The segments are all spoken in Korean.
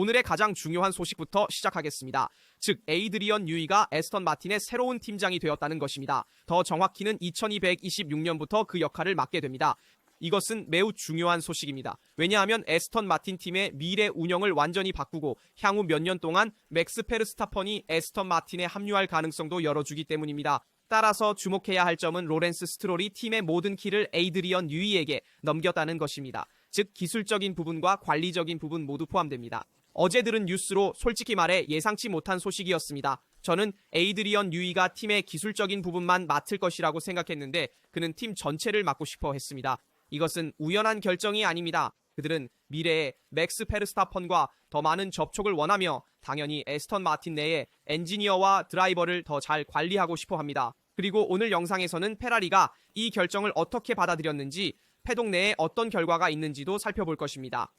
오늘의 가장 중요한 소식부터 시작하겠습니다. 즉, 에이드리언 뉴이가 에스턴 마틴의 새로운 팀장이 되었다는 것입니다. 더 정확히는 2226년부터 그 역할을 맡게 됩니다. 이것은 매우 중요한 소식입니다. 왜냐하면 에스턴 마틴 팀의 미래 운영을 완전히 바꾸고 향후 몇 년 동안 맥스 페르스타펀이 에스턴 마틴에 합류할 가능성도 열어주기 때문입니다. 따라서 주목해야 할 점은 로렌스 스트롤이 팀의 모든 키를 에이드리언 뉴이에게 넘겼다는 것입니다. 즉, 기술적인 부분과 관리적인 부분 모두 포함됩니다. 어제 들은 뉴스로 솔직히 말해 예상치 못한 소식이었습니다. 저는 에이드리언 뉴이가 팀의 기술적인 부분만 맡을 것이라고 생각했는데 그는 팀 전체를 맡고 싶어 했습니다. 이것은 우연한 결정이 아닙니다. 그들은 미래에 맥스 페르스타펀과 더 많은 접촉을 원하며 당연히 에스턴 마틴 내에 엔지니어와 드라이버를 더 잘 관리하고 싶어 합니다. 그리고 오늘 영상에서는 페라리가 이 결정을 어떻게 받아들였는지, 패독 내에 어떤 결과가 있는지도 살펴볼 것입니다.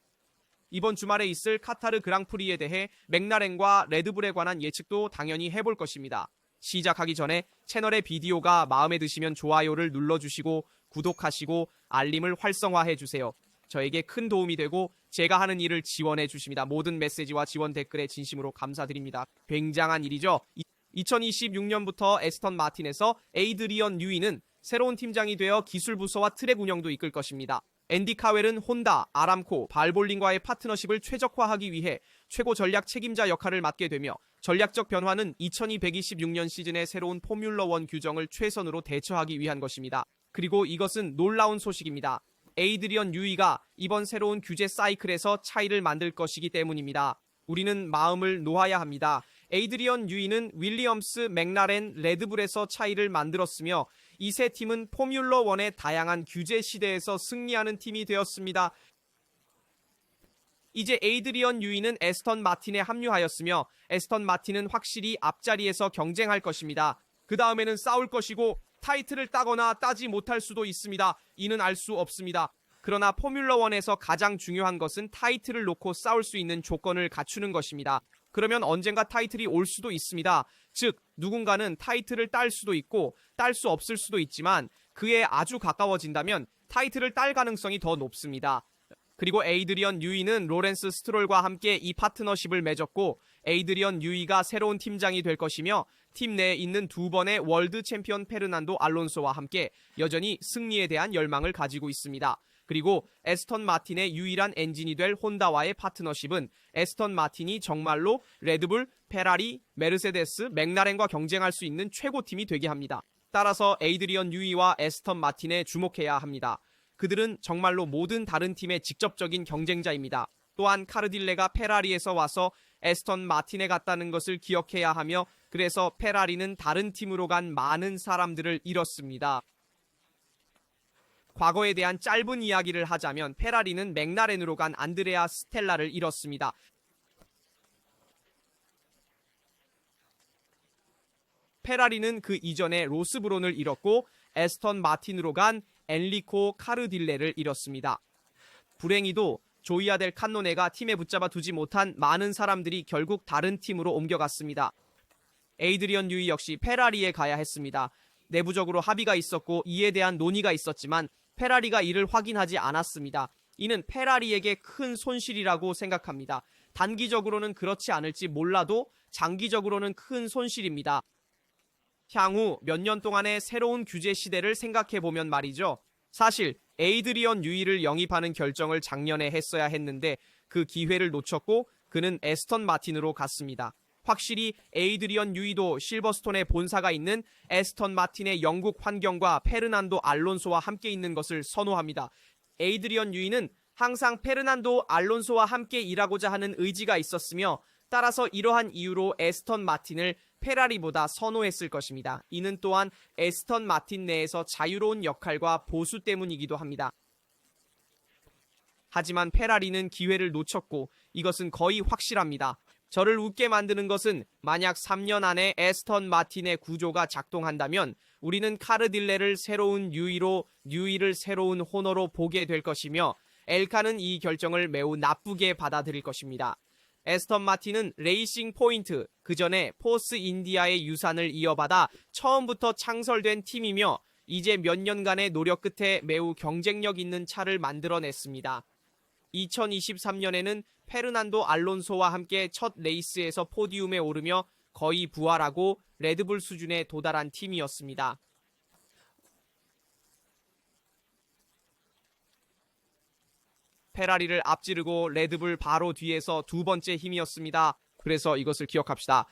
이번 주말에 있을 카타르 그랑프리에 대해 맥라렌과 레드불에 관한 예측도 당연히 해볼 것입니다. 시작하기 전에 채널의 비디오가 마음에 드시면 좋아요를 눌러주시고 구독하시고 알림을 활성화해주세요. 저에게 큰 도움이 되고 제가 하는 일을 지원해 주십니다. 모든 메시지와 지원 댓글에 진심으로 감사드립니다. 굉장한 일이죠. 2026년부터 에스턴 마틴에서 에이드리언 뉴이는 새로운 팀장이 되어 기술부서와 트랙 운영도 이끌 것입니다. 앤디 카웰은 혼다, 아람코, 발볼링과의 파트너십을 최적화하기 위해 최고 전략 책임자 역할을 맡게 되며 전략적 변화는 2226년 시즌의 새로운 포뮬러1 규정을 최선으로 대처하기 위한 것입니다. 그리고 이것은 놀라운 소식입니다. 에이드리언 뉴이가 이번 새로운 규제 사이클에서 차이를 만들 것이기 때문입니다. 우리는 마음을 놓아야 합니다. 에이드리언 뉴이는 윌리엄스, 맥라렌, 레드불에서 차이를 만들었으며 이 세 팀은 포뮬러1의 다양한 규제 시대에서 승리하는 팀이 되었습니다. 이제 에이드리언 뉴이는 에스턴 마틴에 합류하였으며 에스턴 마틴은 확실히 앞자리에서 경쟁할 것입니다. 그 다음에는 싸울 것이고 타이틀을 따거나 따지 못할 수도 있습니다. 이는 알 수 없습니다. 그러나 포뮬러1에서 가장 중요한 것은 타이틀을 놓고 싸울 수 있는 조건을 갖추는 것입니다. 그러면 언젠가 타이틀이 올 수도 있습니다. 즉, 누군가는 타이틀을 딸 수도 있고 딸 수 없을 수도 있지만 그에 아주 가까워진다면 타이틀을 딸 가능성이 더 높습니다. 그리고 에이드리언 뉴이는 로렌스 스트롤과 함께 이 파트너십을 맺었고 에이드리언 뉴이가 새로운 팀장이 될 것이며 팀 내에 있는 두 번의 월드 챔피언 페르난도 알론소와 함께 여전히 승리에 대한 열망을 가지고 있습니다. 그리고 에스턴 마틴의 유일한 엔진이 될 혼다와의 파트너십은 에스턴 마틴이 정말로 레드불, 페라리, 메르세데스, 맥라렌과 경쟁할 수 있는 최고팀이 되게 합니다. 따라서 에이드리언 뉴이와 에스턴 마틴에 주목해야 합니다. 그들은 정말로 모든 다른 팀의 직접적인 경쟁자입니다. 또한 카르딜레가 페라리에서 와서 에스턴 마틴에 갔다는 것을 기억해야 하며 그래서 페라리는 다른 팀으로 간 많은 사람들을 잃었습니다. 과거에 대한 짧은 이야기를 하자면 페라리는 맥라렌으로 간 안드레아 스텔라를 잃었습니다. 페라리는 그 이전에 로스 브론을 잃었고 에스턴 마틴으로 간 엔리코 카르딜레를 잃었습니다. 불행히도 조이아 델 칸노네가 팀에 붙잡아 두지 못한 많은 사람들이 결국 다른 팀으로 옮겨갔습니다. 에이드리언 뉴이 역시 페라리에 가야 했습니다. 내부적으로 합의가 있었고 이에 대한 논의가 있었지만 페라리가 이를 확인하지 않았습니다. 이는 페라리에게 큰 손실이라고 생각합니다. 단기적으로는 그렇지 않을지 몰라도 장기적으로는 큰 손실입니다. 향후 몇 년 동안의 새로운 규제 시대를 생각해보면 말이죠. 사실 에이드리언 뉴이를 영입하는 결정을 작년에 했어야 했는데 그 기회를 놓쳤고 그는 에스턴 마틴으로 갔습니다. 확실히 에이드리언 뉴이도 실버스톤에 본사가 있는 에스턴 마틴의 영국 환경과 페르난도 알론소와 함께 있는 것을 선호합니다. 에이드리언 뉴이는 항상 페르난도 알론소와 함께 일하고자 하는 의지가 있었으며 따라서 이러한 이유로 에스턴 마틴을 페라리보다 선호했을 것입니다. 이는 또한 에스턴 마틴 내에서 자유로운 역할과 보수 때문이기도 합니다. 하지만 페라리는 기회를 놓쳤고 이것은 거의 확실합니다. 저를 웃게 만드는 것은 만약 3년 안에 에스턴 마틴의 구조가 작동한다면 우리는 카르딜레를 새로운 뉴이로, 뉴이를 새로운 호너로 보게 될 것이며 엘카는 이 결정을 매우 나쁘게 받아들일 것입니다. 에스턴 마틴은 레이싱 포인트, 그 전에 포스 인디아의 유산을 이어받아 처음부터 창설된 팀이며 이제 몇 년간의 노력 끝에 매우 경쟁력 있는 차를 만들어냈습니다. 2023년에는 페르난도 알론소와 함께 첫 레이스에서 포디움에 오르며 거의 부활하고 레드불 수준에 도달한 팀이었습니다. 페라리를 앞지르고 레드불 바로 뒤에서 두 번째 힘이었습니다. 그래서 이것을 기억합시다.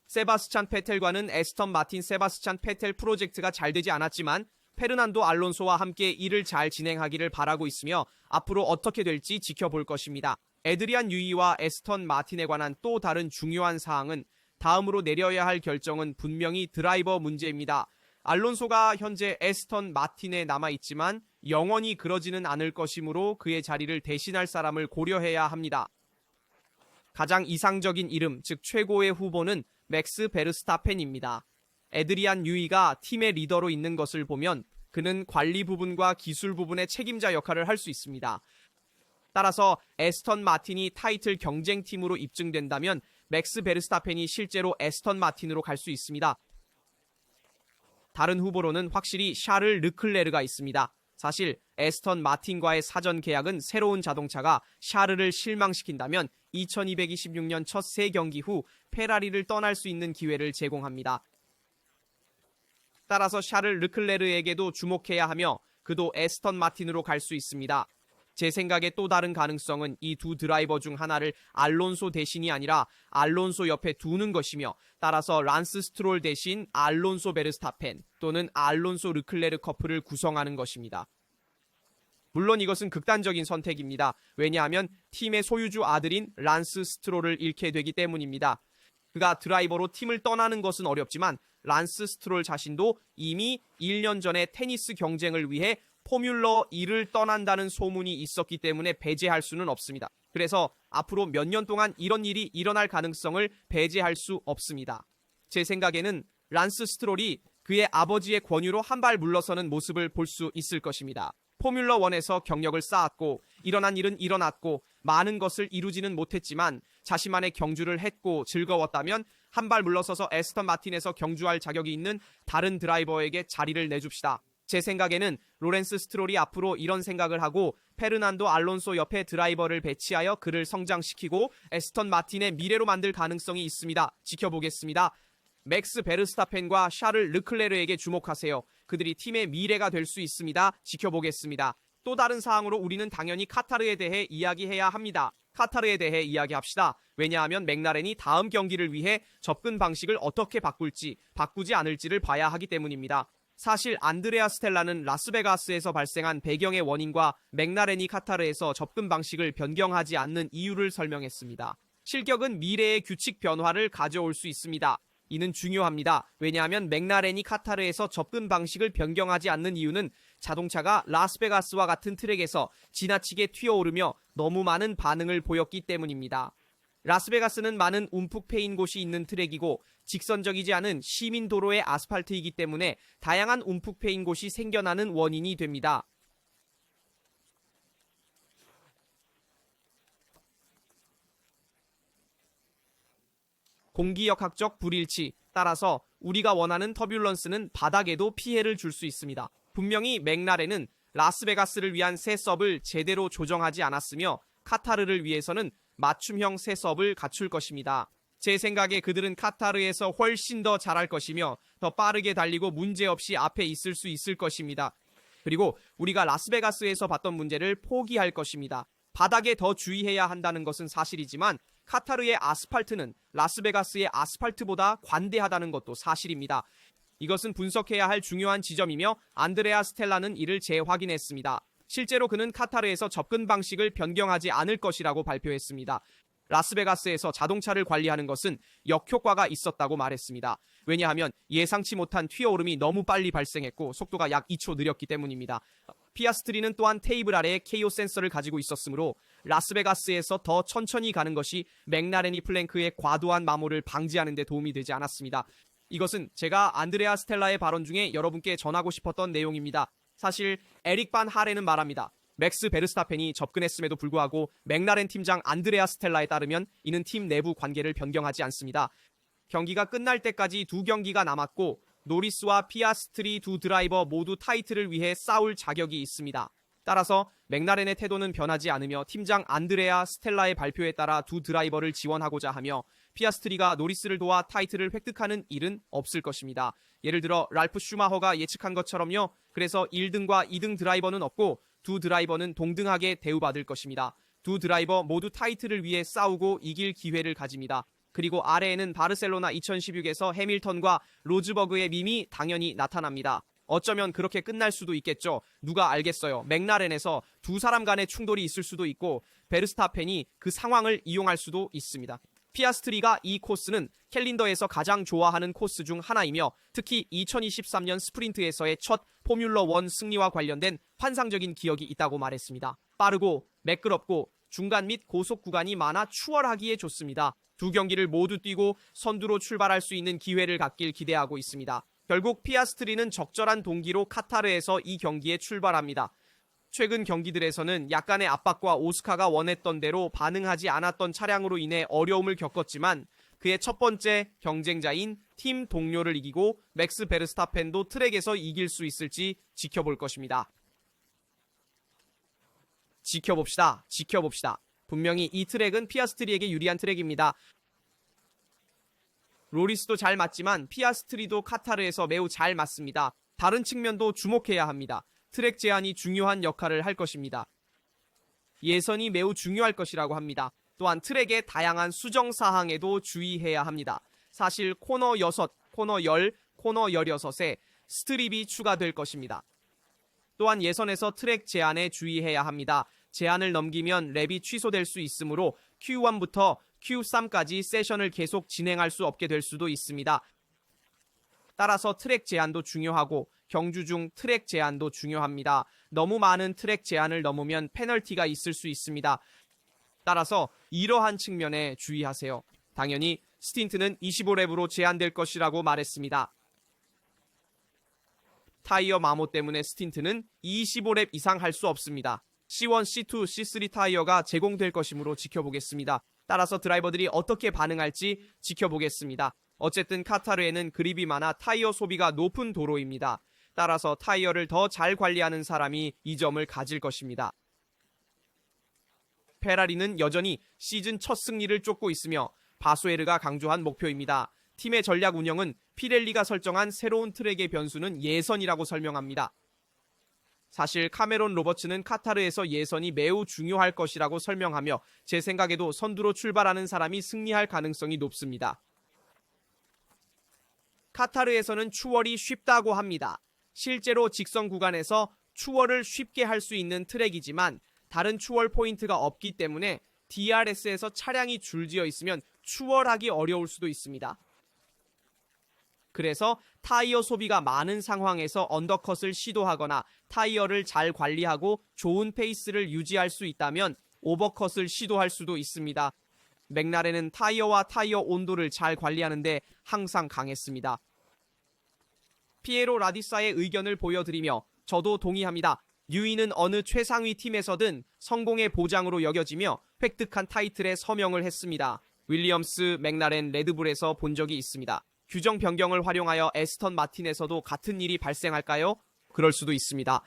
세바스찬 페텔과는 에스턴 마틴 세바스찬 페텔 프로젝트가 잘 되지 않았지만 페르난도 알론소와 함께 일을 잘 진행하기를 바라고 있으며 앞으로 어떻게 될지 지켜볼 것입니다. 에드리안 뉴이와 에스턴 마틴에 관한 또 다른 중요한 사항은 다음으로 내려야 할 결정은 분명히 드라이버 문제입니다. 알론소가 현재 에스턴 마틴에 남아있지만 영원히 그러지는 않을 것이므로 그의 자리를 대신할 사람을 고려해야 합니다. 가장 이상적인 이름, 즉 최고의 후보는 맥스 베르스타펜입니다. 에드리안 뉴이가 팀의 리더로 있는 것을 보면 그는 관리 부분과 기술 부분의 책임자 역할을 할 수 있습니다. 따라서 에스턴 마틴이 타이틀 경쟁팀으로 입증된다면 맥스 베르스타펜이 실제로 에스턴 마틴으로 갈 수 있습니다. 다른 후보로는 확실히 샤를 르클레르가 있습니다. 사실 에스턴 마틴과의 사전 계약은 새로운 자동차가 샤르를 실망시킨다면 2226년 첫 세 경기 후 페라리를 떠날 수 있는 기회를 제공합니다. 따라서 샤르 르클레르에게도 주목해야 하며 그도 에스턴 마틴으로 갈 수 있습니다. 제 생각에 또 다른 가능성은 이 두 드라이버 중 하나를 알론소 대신이 아니라 알론소 옆에 두는 것이며 따라서 란스 스트롤 대신 알론소 베르스타펜 또는 알론소 르클레르 커플을 구성하는 것입니다. 물론 이것은 극단적인 선택입니다. 왜냐하면 팀의 소유주 아들인 란스 스트롤을 잃게 되기 때문입니다. 그가 드라이버로 팀을 떠나는 것은 어렵지만 란스 스트롤 자신도 이미 1년 전에 테니스 경쟁을 위해 포뮬러 1을 떠난다는 소문이 있었기 때문에 배제할 수는 없습니다. 그래서 앞으로 몇 년 동안 이런 일이 일어날 가능성을 배제할 수 없습니다. 제 생각에는 란스 스트롤이 그의 아버지의 권유로 한 발 물러서는 모습을 볼 수 있을 것입니다. 포뮬러 1에서 경력을 쌓았고 일어난 일은 일어났고 많은 것을 이루지는 못했지만 자신만의 경주를 했고 즐거웠다면 한 발 물러서서 에스턴 마틴에서 경주할 자격이 있는 다른 드라이버에게 자리를 내줍시다. 제 생각에는 로렌스 스트롤이 앞으로 이런 생각을 하고 페르난도 알론소 옆에 드라이버를 배치하여 그를 성장시키고 에스턴 마틴의 미래로 만들 가능성이 있습니다. 지켜보겠습니다. 맥스 베르스타펜과 샤르 르클레르에게 주목하세요. 그들이 팀의 미래가 될 수 있습니다. 지켜보겠습니다. 또 다른 사항으로 우리는 당연히 카타르에 대해 이야기해야 합니다. 카타르에 대해 이야기합시다. 왜냐하면 맥라렌이 다음 경기를 위해 접근 방식을 어떻게 바꿀지, 바꾸지 않을지를 봐야 하기 때문입니다. 사실 안드레아 스텔라는 라스베가스에서 발생한 배경의 원인과 맥라렌이 카타르에서 접근 방식을 변경하지 않는 이유를 설명했습니다. 실격은 미래의 규칙 변화를 가져올 수 있습니다. 이는 중요합니다. 왜냐하면 맥라렌이 카타르에서 접근 방식을 변경하지 않는 이유는 자동차가 라스베가스와 같은 트랙에서 지나치게 튀어오르며 너무 많은 반응을 보였기 때문입니다. 라스베가스는 많은 움푹 패인 곳이 있는 트랙이고 직선적이지 않은 시민 도로의 아스팔트이기 때문에 다양한 움푹 패인 곳이 생겨나는 원인이 됩니다. 공기역학적 불일치, 따라서 우리가 원하는 터뷸런스는 바닥에도 피해를 줄 수 있습니다. 분명히 맥라렌은 라스베가스를 위한 셋업을 제대로 조정하지 않았으며 카타르를 위해서는 맞춤형 셋업을 갖출 것입니다. 제 생각에 그들은 카타르에서 훨씬 더 잘할 것이며 더 빠르게 달리고 문제없이 앞에 있을 수 있을 것입니다. 그리고 우리가 라스베가스에서 봤던 문제를 포기할 것입니다. 바닥에 더 주의해야 한다는 것은 사실이지만 카타르의 아스팔트는 라스베가스의 아스팔트보다 관대하다는 것도 사실입니다. 이것은 분석해야 할 중요한 지점이며 안드레아 스텔라는 이를 재확인했습니다. 실제로 그는 카타르에서 접근 방식을 변경하지 않을 것이라고 발표했습니다. 라스베가스에서 자동차를 관리하는 것은 역효과가 있었다고 말했습니다. 왜냐하면 예상치 못한 튀어오름이 너무 빨리 발생했고 속도가 약 2초 느렸기 때문입니다. 피아스트리는 또한 테이블 아래에 KO 센서를 가지고 있었으므로 라스베가스에서 더 천천히 가는 것이 맥라렌이 플랭크의 과도한 마모를 방지하는 데 도움이 되지 않았습니다. 이것은 제가 안드레아 스텔라의 발언 중에 여러분께 전하고 싶었던 내용입니다. 사실 에릭 반 하레는 말합니다. 맥스 베르스타펜이 접근했음에도 불구하고 맥라렌 팀장 안드레아 스텔라에 따르면 이는 팀 내부 관계를 변경하지 않습니다. 경기가 끝날 때까지 두 경기가 남았고 노리스와 피아스트리 두 드라이버 모두 타이틀을 위해 싸울 자격이 있습니다. 따라서 맥라렌의 태도는 변하지 않으며 팀장 안드레아 스텔라의 발표에 따라 두 드라이버를 지원하고자 하며 피아스트리가 노리스를 도와 타이틀을 획득하는 일은 없을 것입니다. 예를 들어 랄프 슈마허가 예측한 것처럼요. 그래서 1등과 2등 드라이버는 없고 두 드라이버는 동등하게 대우받을 것입니다. 두 드라이버 모두 타이틀을 위해 싸우고 이길 기회를 가집니다. 그리고 아래에는 바르셀로나 2016에서 해밀턴과 로즈버그의 밈이 당연히 나타납니다. 어쩌면 그렇게 끝날 수도 있겠죠. 누가 알겠어요. 맥라렌에서 두 사람 간의 충돌이 있을 수도 있고 베르스타펜이 그 상황을 이용할 수도 있습니다. 피아스트리가 이 코스는 캘린더에서 가장 좋아하는 코스 중 하나이며 특히 2023년 스프린트에서의 첫 포뮬러1 승리와 관련된 환상적인 기억이 있다고 말했습니다. 빠르고 매끄럽고 중간 및 고속 구간이 많아 추월하기에 좋습니다. 두 경기를 모두 뛰고 선두로 출발할 수 있는 기회를 갖길 기대하고 있습니다. 결국 피아스트리는 적절한 동기로 카타르에서 이 경기에 출발합니다. 최근 경기들에서는 약간의 압박과 오스카가 원했던 대로 반응하지 않았던 차량으로 인해 어려움을 겪었지만 그의 첫 번째 경쟁자인 팀 동료를 이기고 맥스 베르스타펜도 트랙에서 이길 수 있을지 지켜볼 것입니다. 지켜봅시다. 분명히 이 트랙은 피아스트리에게 유리한 트랙입니다. 로리스도 잘 맞지만 피아스트리도 카타르에서 매우 잘 맞습니다. 다른 측면도 주목해야 합니다. 트랙 제한이 중요한 역할을 할 것입니다. 예선이 매우 중요할 것이라고 합니다. 또한 트랙의 다양한 수정 사항에도 주의해야 합니다. 사실 코너 6, 코너 10, 코너 16에 스트립이 추가될 것입니다. 또한 예선에서 트랙 제한에 주의해야 합니다. 제한을 넘기면 랩이 취소될 수 있으므로 Q1부터 Q3까지 세션을 계속 진행할 수 없게 될 수도 있습니다. 따라서 트랙 제한도 중요하고 경주 중 트랙 제한도 중요합니다. 너무 많은 트랙 제한을 넘으면 페널티가 있을 수 있습니다. 따라서 이러한 측면에 주의하세요. 당연히 스틴트는 25랩으로 제한될 것이라고 말했습니다. 타이어 마모 때문에 스틴트는 25랩 이상 할 수 없습니다. C1, C2, C3 타이어가 제공될 것이므로 지켜보겠습니다. 따라서 드라이버들이 어떻게 반응할지 지켜보겠습니다. 어쨌든 카타르에는 그립이 많아 타이어 소비가 높은 도로입니다. 따라서 타이어를 더 잘 관리하는 사람이 이 점을 가질 것입니다. 페라리는 여전히 시즌 첫 승리를 쫓고 있으며 바소에르가 강조한 목표입니다. 팀의 전략 운영은 피렐리가 설정한 새로운 트랙의 변수는 예선이라고 설명합니다. 사실 카메론 로버츠는 카타르에서 예선이 매우 중요할 것이라고 설명하며 제 생각에도 선두로 출발하는 사람이 승리할 가능성이 높습니다. 카타르에서는 추월이 쉽다고 합니다. 실제로 직선 구간에서 추월을 쉽게 할 수 있는 트랙이지만 다른 추월 포인트가 없기 때문에 DRS에서 차량이 줄지어 있으면 추월하기 어려울 수도 있습니다. 그래서 타이어 소비가 많은 상황에서 언더컷을 시도하거나 타이어를 잘 관리하고 좋은 페이스를 유지할 수 있다면 오버컷을 시도할 수도 있습니다. 맥라렌은 타이어와 타이어 온도를 잘 관리하는데 항상 강했습니다. 피에로 라디사의 의견을 보여드리며 저도 동의합니다. 뉴이는 어느 최상위 팀에서든 성공의 보장으로 여겨지며 획득한 타이틀에 서명을 했습니다. 윌리엄스, 맥라렌, 레드불에서 본 적이 있습니다. 규정 변경을 활용하여 에스턴 마틴에서도 같은 일이 발생할까요? 그럴 수도 있습니다.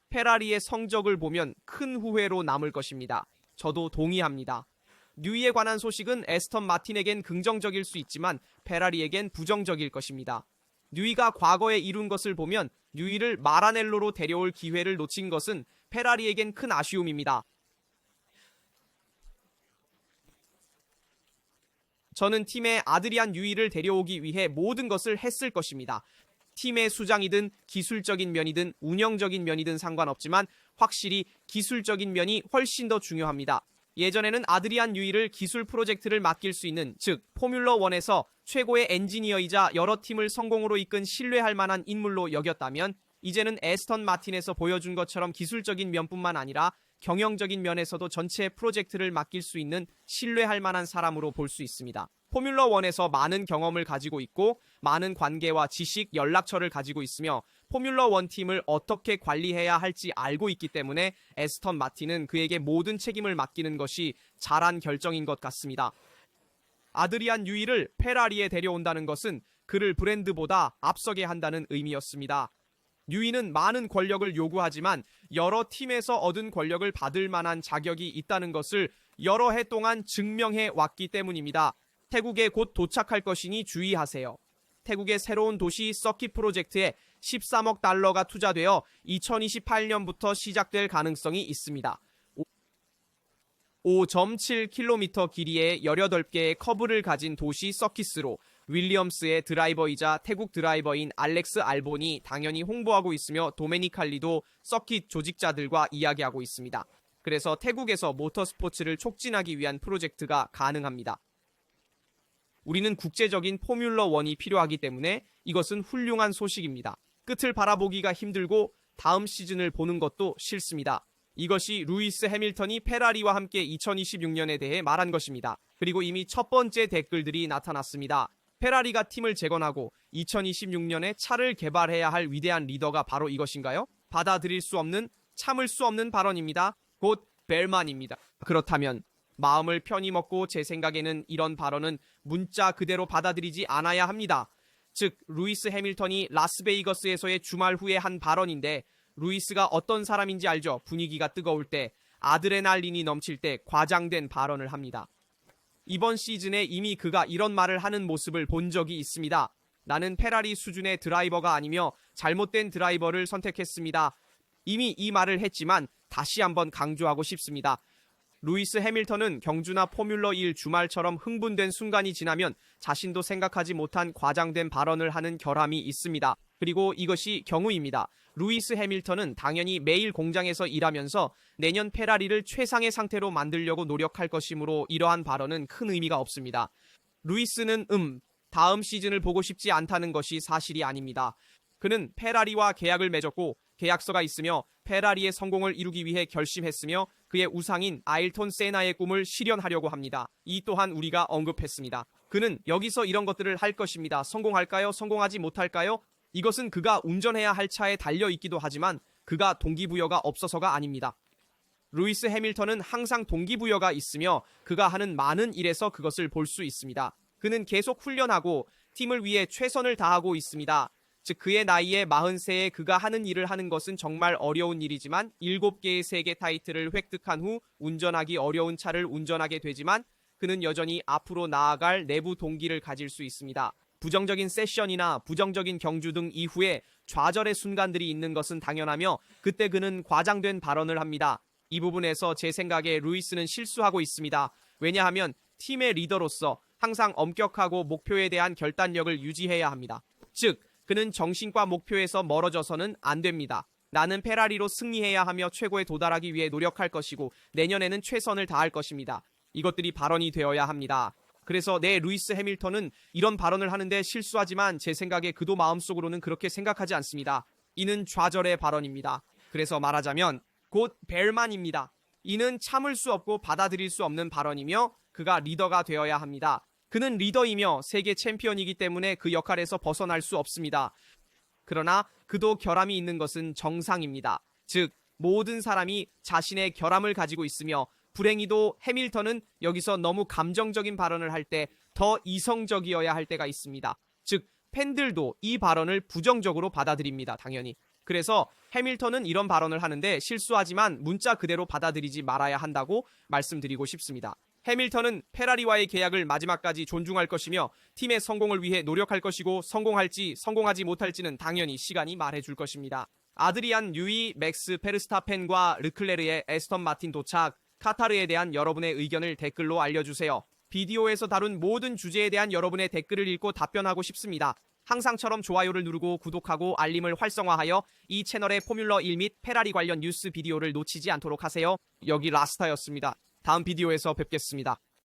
페라리의 성적을 보면 큰 후회로 남을 것입니다. 저도 동의합니다. 뉴이에 관한 소식은 에스턴 마틴에겐 긍정적일 수 있지만 페라리에겐 부정적일 것입니다. 뉴이가 과거에 이룬 것을 보면 뉴이를 마라넬로로 데려올 기회를 놓친 것은 페라리에겐 큰 아쉬움입니다. 저는 팀에 아드리안 뉴이를 데려오기 위해 모든 것을 했을 것입니다. 팀의 수장이든 기술적인 면이든 운영적인 면이든 상관없지만 확실히 기술적인 면이 훨씬 더 중요합니다. 예전에는 아드리안 뉴이를 기술 프로젝트를 맡길 수 있는, 즉 포뮬러1에서 최고의 엔지니어이자 여러 팀을 성공으로 이끈 신뢰할 만한 인물로 여겼다면 이제는 에스턴 마틴에서 보여준 것처럼 기술적인 면뿐만 아니라 경영적인 면에서도 전체 프로젝트를 맡길 수 있는 신뢰할 만한 사람으로 볼 수 있습니다. 포뮬러1에서 많은 경험을 가지고 있고 많은 관계와 지식, 연락처를 가지고 있으며 포뮬러1 팀을 어떻게 관리해야 할지 알고 있기 때문에 에스턴 마틴은 그에게 모든 책임을 맡기는 것이 잘한 결정인 것 같습니다. 아드리안 뉴이를 페라리에 데려온다는 것은 그를 브랜드보다 앞서게 한다는 의미였습니다. 뉴이는 많은 권력을 요구하지만 여러 팀에서 얻은 권력을 받을 만한 자격이 있다는 것을 여러 해 동안 증명해 왔기 때문입니다. 태국에 곧 도착할 것이니 주의하세요. 태국의 새로운 도시 서킷 프로젝트에 13억 달러가 투자되어 2028년부터 시작될 가능성이 있습니다. 5.7km 길이의 18개의 커브를 가진 도시 서킷으로 윌리엄스의 드라이버이자 태국 드라이버인 알렉스 알본이 당연히 홍보하고 있으며 도메니칼리도 서킷 조직자들과 이야기하고 있습니다. 그래서 태국에서 모터스포츠를 촉진하기 위한 프로젝트가 가능합니다. 우리는 국제적인 포뮬러 1이 필요하기 때문에 이것은 훌륭한 소식입니다. 끝을 바라보기가 힘들고 다음 시즌을 보는 것도 싫습니다. 이것이 루이스 해밀턴이 페라리와 함께 2026년에 대해 말한 것입니다. 그리고 이미 첫 번째 댓글들이 나타났습니다. 페라리가 팀을 재건하고 2026년에 차를 개발해야 할 위대한 리더가 바로 이것인가요? 받아들일 수 없는, 참을 수 없는 발언입니다. 곧 벨만입니다. 그렇다면 마음을 편히 먹고 제 생각에는 이런 발언은 문자 그대로 받아들이지 않아야 합니다. 즉 루이스 해밀턴이 라스베이거스에서의 주말 후에 한 발언인데 루이스가 어떤 사람인지 알죠? 분위기가 뜨거울 때, 아드레날린이 넘칠 때 과장된 발언을 합니다. 이번 시즌에 이미 그가 이런 말을 하는 모습을 본 적이 있습니다. 나는 페라리 수준의 드라이버가 아니며 잘못된 드라이버를 선택했습니다. 이미 이 말을 했지만 다시 한번 강조하고 싶습니다. 루이스 해밀턴은 경주나 포뮬러 1 주말처럼 흥분된 순간이 지나면 자신도 생각하지 못한 과장된 발언을 하는 결함이 있습니다. 그리고 이것이 경우입니다. 루이스 해밀턴은 당연히 매일 공장에서 일하면서 내년 페라리를 최상의 상태로 만들려고 노력할 것이므로 이러한 발언은 큰 의미가 없습니다. 루이스는 다음 시즌을 보고 싶지 않다는 것이 사실이 아닙니다. 그는 페라리와 계약을 맺었고 계약서가 있으며 페라리의 성공을 이루기 위해 결심했으며 그의 우상인 아일톤 세나의 꿈을 실현하려고 합니다. 이 또한 우리가 언급했습니다. 그는 여기서 이런 것들을 할 것입니다. 성공할까요? 성공하지 못할까요? 이것은 그가 운전해야 할 차에 달려있기도 하지만 그가 동기부여가 없어서가 아닙니다. 루이스 해밀턴은 항상 동기부여가 있으며 그가 하는 많은 일에서 그것을 볼 수 있습니다. 그는 계속 훈련하고 팀을 위해 최선을 다하고 있습니다. 즉 그의 나이에 43에 그가 하는 일을 하는 것은 정말 어려운 일이지만 7개의 세계 타이틀을 획득한 후 운전하기 어려운 차를 운전하게 되지만 그는 여전히 앞으로 나아갈 내부 동기를 가질 수 있습니다. 부정적인 세션이나 부정적인 경주 등 이후에 좌절의 순간들이 있는 것은 당연하며 그때 그는 과장된 발언을 합니다. 이 부분에서 제 생각에 루이스는 실수하고 있습니다. 왜냐하면 팀의 리더로서 항상 엄격하고 목표에 대한 결단력을 유지해야 합니다. 즉 그는 정신과 목표에서 멀어져서는 안 됩니다. 나는 페라리로 승리해야 하며 최고에 도달하기 위해 노력할 것이고 내년에는 최선을 다할 것입니다. 이것들이 발언이 되어야 합니다. 그래서 루이스 해밀턴은 이런 발언을 하는데 실수하지만 제 생각에 그도 마음속으로는 그렇게 생각하지 않습니다. 이는 좌절의 발언입니다. 그래서 말하자면 곧 벨만입니다. 이는 참을 수 없고 받아들일 수 없는 발언이며 그가 리더가 되어야 합니다. 그는 리더이며 세계 챔피언이기 때문에 그 역할에서 벗어날 수 없습니다. 그러나 그도 결함이 있는 것은 정상입니다. 즉 모든 사람이 자신의 결함을 가지고 있으며 불행히도 해밀턴은 여기서 너무 감정적인 발언을 할 때 더 이성적이어야 할 때가 있습니다. 즉 팬들도 이 발언을 부정적으로 받아들입니다. 당연히. 그래서 해밀턴은 이런 발언을 하는데 실수하지만 문자 그대로 받아들이지 말아야 한다고 말씀드리고 싶습니다. 해밀턴은 페라리와의 계약을 마지막까지 존중할 것이며 팀의 성공을 위해 노력할 것이고 성공할지 성공하지 못할지는 당연히 시간이 말해줄 것입니다. 아드리안 뉴이, 맥스 페르스타펜과 르클레르의 에스턴 마틴 도착, 카타르에 대한 여러분의 의견을 댓글로 알려주세요. 비디오에서 다룬 모든 주제에 대한 여러분의 댓글을 읽고 답변하고 싶습니다. 항상처럼 좋아요를 누르고 구독하고 알림을 활성화하여 이 채널의 포뮬러 1 및 페라리 관련 뉴스 비디오를 놓치지 않도록 하세요. 여기 라스타였습니다. 다음 비디오에서 뵙겠습니다.